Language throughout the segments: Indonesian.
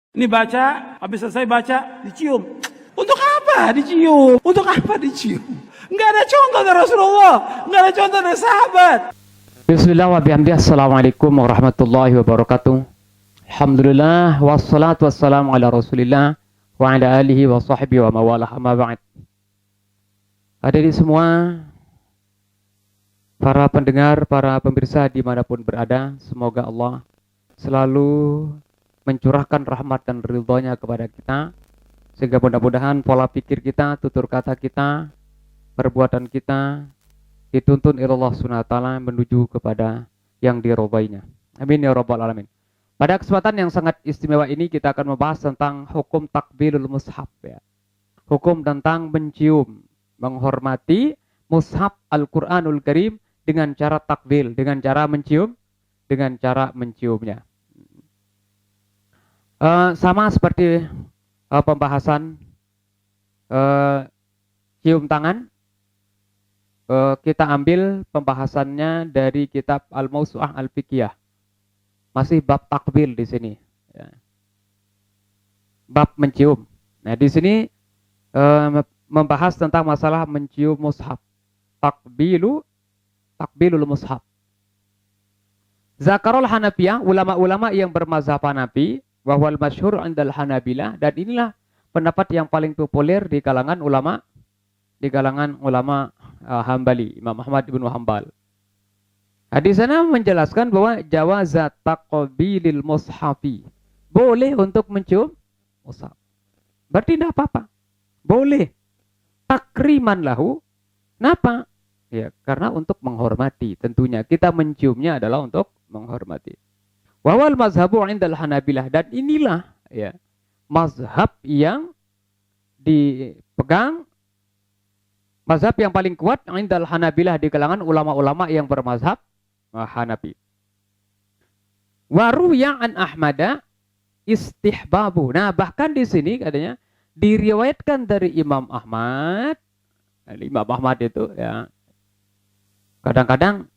Ini baca, habis selesai baca, dicium. Untuk apa dicium? Untuk apa dicium? Enggak ada contoh dari Rasulullah, enggak ada contoh dari sahabat. Bismillah wa bihamdih. Assalamualaikum warahmatullahi wabarakatuh. Alhamdulillah wassalatu wassalamu ala Rasulillah wa ala alihi wa sahbihi wa mawalah amma ba'd. Hadirin semua, para pendengar, para pemirsa dimanapun berada, semoga Allah selalu mencurahkan rahmat dan ridhonya kepada kita, sehingga mudah-mudahan pola pikir kita, tutur kata kita, perbuatan kita dituntun oleh Allah SWT menuju kepada yang diridhoinya. Amin ya rabbal alamin. Pada kesempatan yang sangat istimewa ini kita akan membahas tentang hukum takbilul mushaf, ya. Hukum tentang mencium, menghormati mushaf Al-Qur'anul Karim dengan cara takbil, dengan cara menciumnya. Sama seperti pembahasan cium tangan, kita ambil pembahasannya dari kitab Al-Mawsu'ah Al-Fiqhiyah. Masih bab takbil di sini, ya. Bab mencium. Nah, di sini membahas tentang masalah mencium mushaf. Takbilul mushaf. Zakarul Hanafiyah, ulama-ulama yang bermazhab Hanafi, wahwal masyhur indal Hanabilah, dan inilah pendapat yang paling populer di kalangan ulama Hambali, Imam Ahmad bin Hanbal. Nah, di sana menjelaskan bahwa jawazat taqbilil mushafi, boleh untuk mencium mushaf. Berarti tidak apa-apa. Boleh. Takriman lahu. Kenapa? Ya, karena untuk menghormati. Tentunya kita menciumnya adalah untuk menghormati. Wawal mazhabu indal Hanabilah, dan inilah, ya, mazhab yang dipegang, mazhab yang paling kuat indal Hanabilah di kalangan ulama-ulama yang bermazhab Hanafi. Waruya an Ahmada istihbabu. Nah, bahkan di sini katanya diriwayatkan dari Imam Ahmad. Imam Ahmad itu, ya, kadang-kadang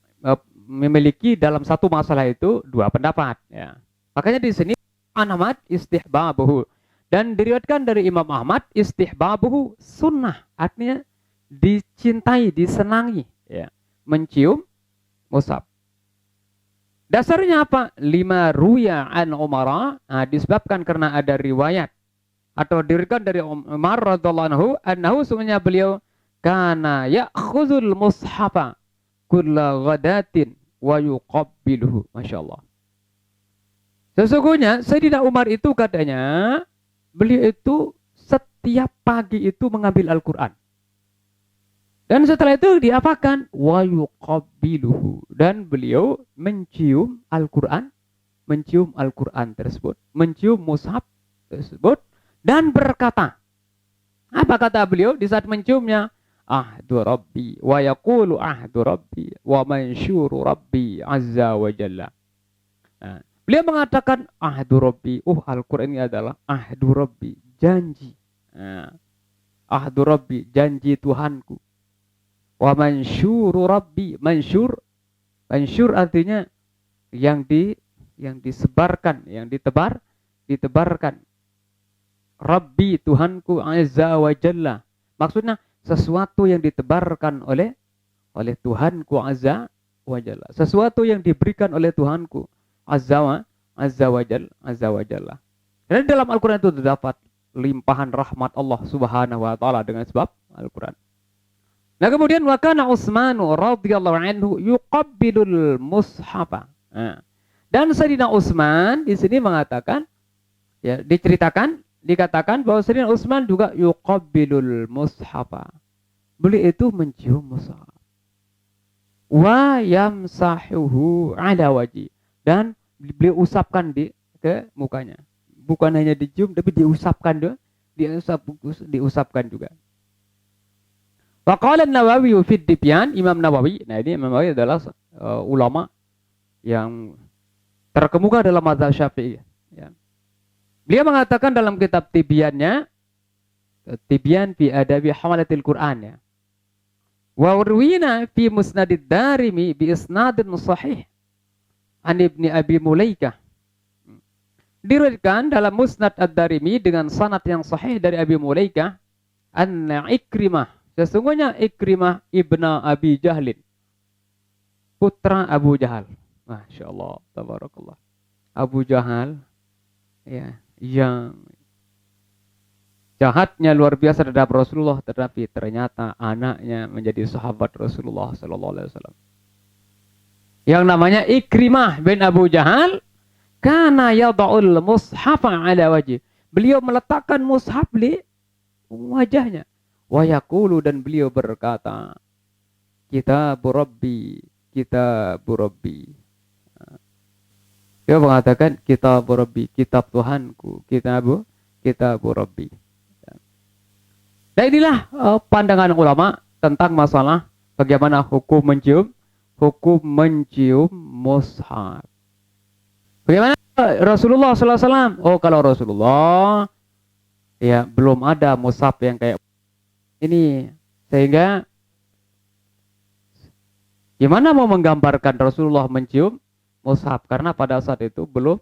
memiliki dalam satu masalah itu dua pendapat, ya. Makanya di sini Ahmad istihbabuhu, dan diriwayatkan dari Imam Ahmad istihbabuhu sunnah, artinya dicintai, disenangi, ya, mencium mushaf. Dasarnya apa? Lima ruya an Umar, nah, disebabkan karena ada riwayat atau diriwayatkan dari Umar radhiyallahu anhu, annahu sungguhnya beliau kana ya'khuzul mushafa kulla ghadatin wa yuqabbiluhu. Masyaallah. Sesungguhnya Sayyidina Umar itu katanya beliau itu setiap pagi itu mengambil Al-Qur'an. Dan setelah itu diapakan? Wa yuqabbiluhu, dan beliau mencium Al-Qur'an, tersebut, mencium mushaf tersebut, dan berkata, apa kata beliau di saat menciumnya? Ahdu Rabbi wa yaqulu ahdu Rabbi wa mansyuru Rabbi azza wa jalla. Nah, beliau mengatakan ahdu Rabbi, Al-Qur'an ini adalah ahdu Rabbi, janji. Nah, ahdu Rabbi, janji Tuhanku. Wa mansyuru Rabbi, mansyur artinya yang disebarkan, yang ditebarkan. Rabbi, Tuhanku, azza wa jalla. Maksudnya sesuatu yang ditebarkan oleh Tuhanku azza wa jalla. Sesuatu yang diberikan oleh Tuhanku azza wa jalla. Dan dalam Al-Qur'an itu terdapat limpahan rahmat Allah Subhanahu wa taala dengan sebab Al-Qur'an. Nah, kemudian wa kana Utsman radhiyallahu anhu yuqabbilul mushafa. Nah, dan Sayyidina Utsman di sini mengatakan, ya, dikatakan bahwa Sayyidina Utsman juga yuqabbilul mushafa. Beliau itu mencium mushaf. Wa yamsahuhu ala wajhi, dan beliau usapkan ke mukanya. Bukan hanya dicium tapi diusapkan juga. Wa qala an-Nawawi fi Tibyan, Imam Nawawi. Nah, ini Imam Nawawi adalah ulama yang terkemuka dalam mazhab Syafi'i, ya. Beliau mengatakan dalam kitab Tibyannya, Tibyan fi adabi hamalatil Qur'an, ya. Wa urwina fi musnadid Darimi bi isnadin sahih an Ibni Abi Mulaikah. Diriwayatkan dalam Musnad Ad-Darimi dengan sanad yang sahih dari Abi Mulaikah, anna Ikrimah, sesungguhnya Ikrimah ibna Abi Jahlin, putra Abu Jahal. Masya Allah, tabarakallah. Abu Jahal, ya, yang jahatnya luar biasa terhadap Rasulullah, tetapi ternyata anaknya menjadi sahabat Rasulullah Sallallahu Alaihi Wasallam. Yang namanya Ikrimah bin Abu Jahal, kana yada'ul mushafa ala wajih. Beliau meletakkan mushaf di wajahnya. Wa yaqulu, dan beliau berkata, Kitabu Rabbi, Kitabu Rabbi. Dia mengatakan Kitabu Rabbi, kitab Tuhanku, Kitabu Rabbi. Dan inilah pandangan ulama tentang masalah bagaimana hukum mencium mushaf. Bagaimana Rasulullah SAW? Oh, kalau Rasulullah ya belum ada mushaf yang kayak ini, sehingga gimana mau menggambarkan Rasulullah mencium mushaf, karena pada saat itu belum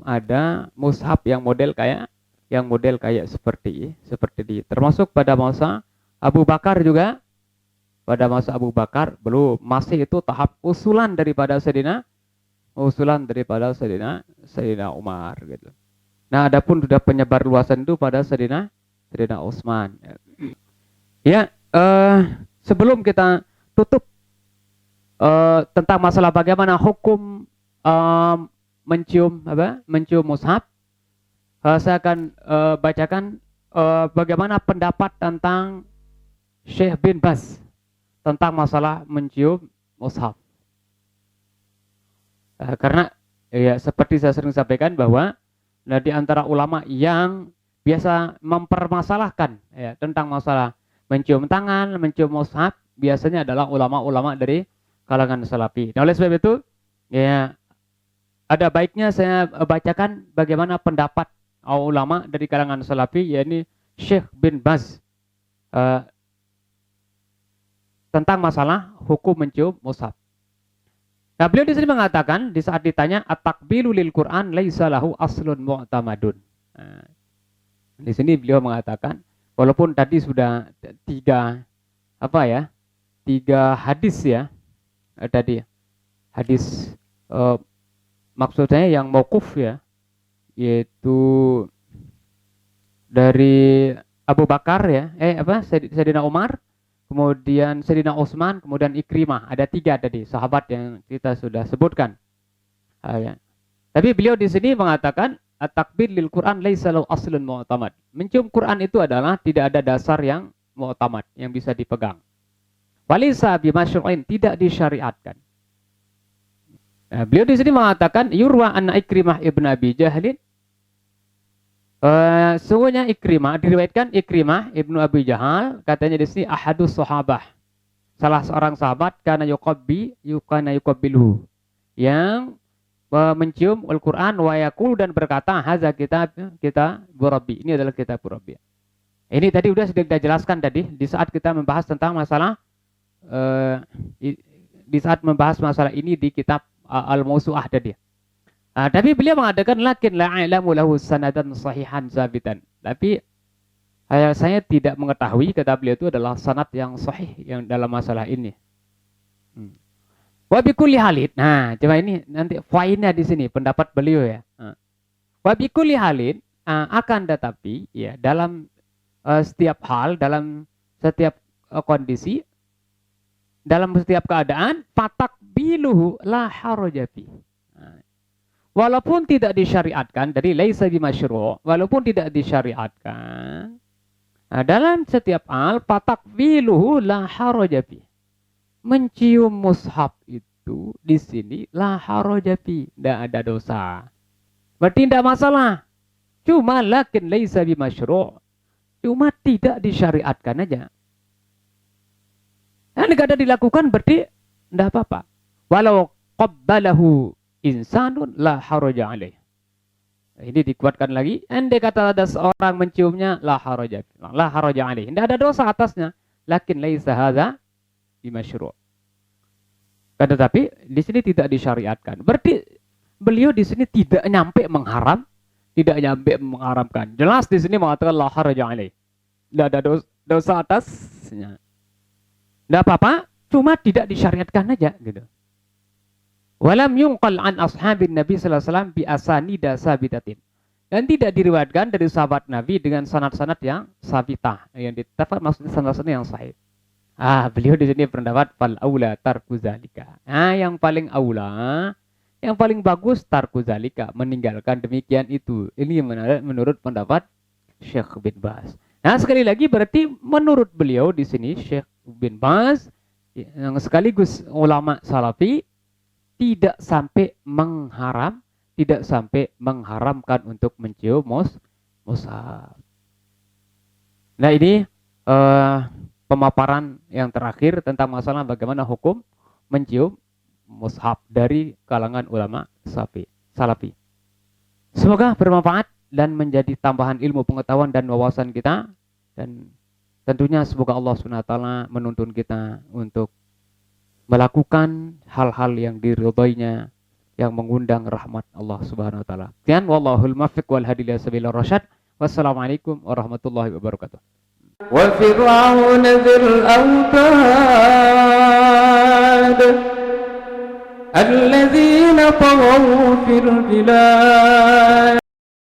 ada mushaf yang model kayak seperti ini. Termasuk pada masa Abu Bakar juga, pada masa Abu Bakar belum, masih itu tahap usulan daripada Sayyidina Umar gitu. Nah, adapun sudah penyebar luasan itu pada Sayyidina Utsman. Ya, sebelum kita tutup tentang masalah bagaimana hukum mencium mushaf, saya akan bacakan bagaimana pendapat tentang Syekh bin Baz tentang masalah mencium mushaf. Karena ya seperti saya sering sampaikan bahwa di antara ulama yang biasa mempermasalahkan ya tentang masalah mencium tangan, mencium mushaf, biasanya adalah ulama-ulama dari kalangan salafi. Nah, oleh sebab itu ya ada baiknya saya bacakan bagaimana pendapat ulama dari kalangan salafi, yakni Syekh bin Baz tentang masalah hukum mencium mushaf. Nah, beliau di sini mengatakan di saat ditanya at-takbilu lil Quran laisa lahu aslun mu'tamadun. Nah, di sini beliau mengatakan walaupun tadi sudah tiga hadis ya, tadi hadis maksudnya yang mauquf ya, yaitu dari Abu Bakar ya, Sayyidina Umar, kemudian Sayyidina Utsman, kemudian Ikrimah. Ada 3 tadi sahabat yang kita sudah sebutkan. Ya. Tapi beliau di sini mengatakan at-takbir lil Quran laisa lahu aslun mu'tamad. Mencium Quran itu adalah tidak ada dasar yang mu'tamad, yang bisa dipegang. Walisa bimasyru'in, tidak disyariatkan. Nah, beliau di sini mengatakan yurwa anna Ikrimah ibn Abi Jahlin, sungguhnya Ikrimah, diriwayatkan Ikrimah ibnu Abi Jahal, katanya di sini ahadus sahabah, salah seorang sahabat, kana yuqabbiluhu, yang mencium Al-Quran wa yaqul, dan berkata haza kitab Rabbi, ini adalah kitab Rabbi. Ini tadi sudah kita jelaskan tadi di saat kita membahas tentang masalah ini di kitab Al-Mawsu'ah tadi. Tapi beliau mengatakan lakin la a'lamu lahu sanadan sahihan zabitan. Tapi saya tidak mengetahui, kata beliau, itu adalah sanad yang sahih yang dalam masalah ini. Wa bi kulli halin. Nah, coba ini nanti fainnya di sini pendapat beliau ya. Wa bi kulli halin, akan tetapi ya dalam setiap hal, dalam setiap kondisi, dalam setiap keadaan, fatakbiluhu la haraja fi. Walaupun tidak disyariatkan, dari laisa bimasyru', walaupun tidak disyariatkan, dalam setiap hal fatakbiluhu la haraja fi. Mencium mushaf itu di sini la haraja fi, tidak ada dosa. Berarti tidak masalah. Cuma lakin laisa bimasyru', cuma tidak disyariatkan aja. Dan tidak ada dilakukan berarti tidak apa-apa. Walau qabbalahu insanun la haraja alaih. Ini dikuatkan lagi. Andai kata ada seorang menciumnya la haraja alaih. Tidak ada dosa atasnya. Lakin laisa hadza bimasyru'. Tetapi di sini tidak disyariatkan. Berarti beliau di sini tidak nyampe mengharamkan. Jelas di sini mengatakan la haraja alaih. Tidak ada dosa atasnya. Tidak apa-apa, cuma tidak disyariatkan aja gitu. Walam yunqal an ashabin Nabi sallallahu alaihi wasallam bi asanida sabitatin. Dan tidak diriwayatkan dari sahabat Nabi dengan sanad-sanad yang sabitah, yang ditetapkan maksudnya sanad-sanad yang sahih. Beliau di sini berpendapat fal aula tarku zalika. Yang paling aula, yang paling bagus tarku zalika, meninggalkan demikian itu. Ini menurut pendapat Syekh bin Baz. Nah, sekali lagi berarti menurut beliau di sini Syekh bin Baz yang sekaligus ulama salafi tidak sampai mengharamkan untuk mencium mushaf. Nah, ini pemaparan yang terakhir tentang masalah bagaimana hukum mencium mushaf dari kalangan ulama salafi. Semoga bermanfaat dan menjadi tambahan ilmu pengetahuan dan wawasan kita, dan tentunya semoga Allah SWT menuntun kita untuk melakukan hal-hal yang diridhoinya, yang mengundang rahmat Allah Subhanahu wa taala. Sekian, wallahul muwaffiq wal hadi ila sabilir rasyad. Wassalamualaikum warahmatullahi wabarakatuh. Wa fir'aun dzil autad alladzina taghaw fil bilad